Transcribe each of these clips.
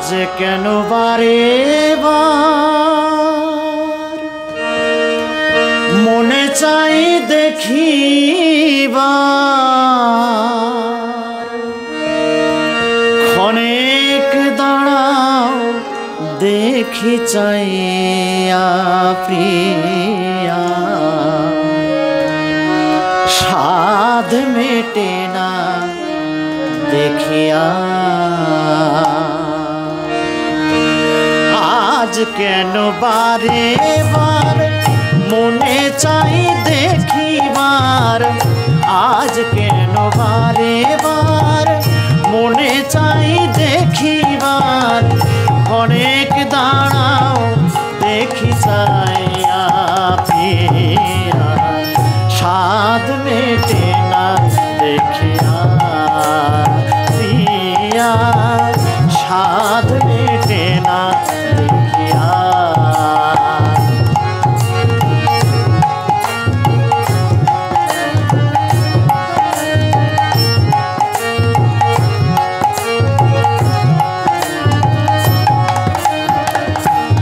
আজ কেন বারে বার মনে চাই দেখিবার, ক্ষণেক দাঁড়াও দেখি চাইয়া প্রিয়া, সাধ মেটে না দেখিয়া। আজ কেন বারে বার মনে চাই দেখিবার, আজ কেন বারে বার মনে চাই দেখিবার, অনেক দাঁড়াও দেখি চাইয়া প্রিয়া, সাধ মেটে না দেখিয়া প্রিয়া, সাধ মেটে না দেখিয়া।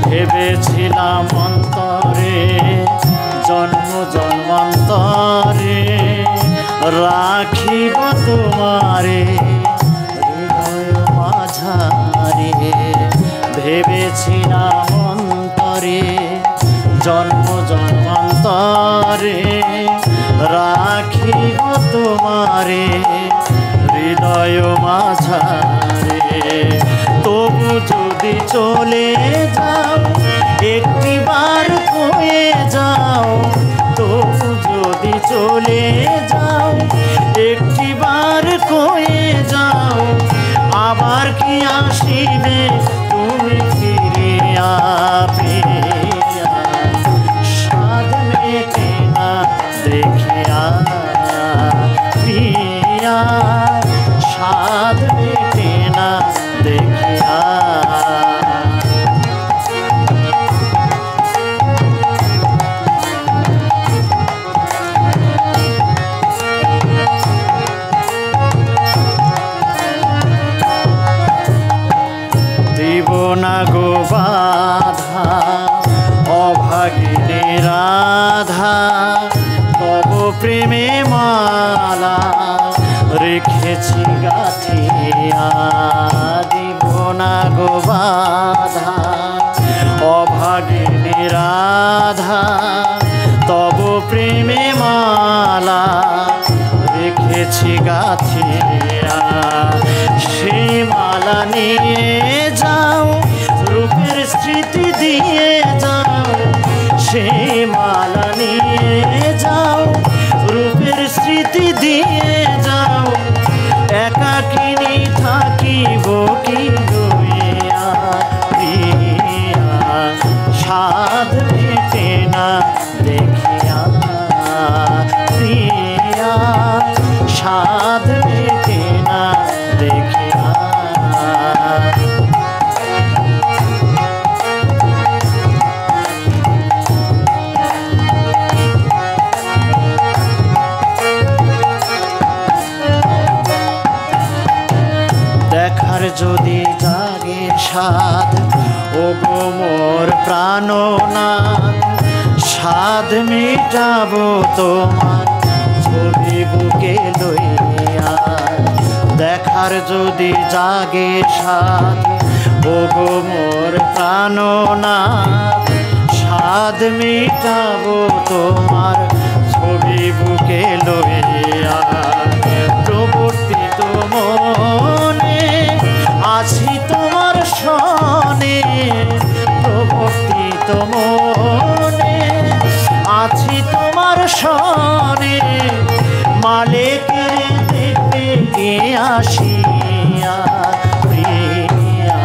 ভেবেছিলাম অন্তরে জন্ম জন্মান্তরে রাখিব তোমারে হৃদয় মাঝারে, ভেবেছিলাম অন্তরে জন্ম জন্মান্তরে রাখিব তোমারে হৃদয় মাঝারে। তবু যদি চলে যাও একটিবার কয়ে যাও, তবু যদি চলে যাও একটিবার কয়ে যাও, আবার কি আসিবে তুমি ফিরিয়া প্রিয়া, সাধ মেটে না দেখিয়া প্রিয়া, সাধ মেটে না দেখিয়া। দিব না গো বাধা অভাগিনী রাধা, তব প্রেমে মালা রেখেছি গাথিয়া। দিব না গো বাধা অভাগিনী রাধা, তব প্রেমে মালা রেখেছি গাথিয়া। সেই মালা নিয়ে যাও রূপের স্মৃতি দিয়ে যাও, সেই মালা নিয়ে যাও রূপের স্মৃতি দিয়ে যাও, একাকিনী থাকিব কি রইয়া প্রিয়া, সাধ মেটে না দেখিয়া প্রিয়া, সাধ মেটে না দেখিয়া। দেখার যদি জাগে সাধ ও গো মোর প্রাণনাথ, সাধ মিটাবো তোমার ছবি বুকে লইয়া। দেখার যদি জাগে সাধ ও গো মোর প্রাণনাথ, সাধ মিটাবো তোমার ছবি বুকে লইয়া। প্রবর্তিত মনে আছি তোমার সনে, প্রবর্তিত মনে আছি তোমার সনে, মালিকের দেখতে আসিয়া প্রিয়া,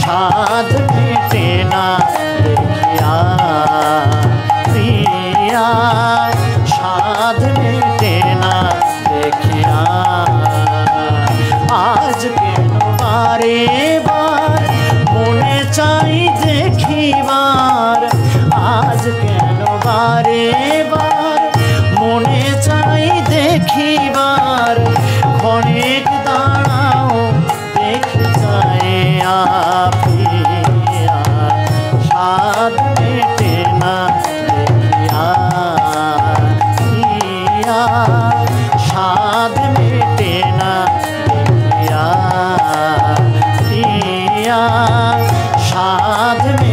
সাধ মেটে না দেখিয়া প্রিয়া, সাধ মেটে না দেখিয়া। আজ কেন বারে বার মনে চাই দেখিবার, আজ কেন বারে বার মনে চাই দেখিবার, ক্ষণেক দাঁড়াও দেখি চাই। সাধ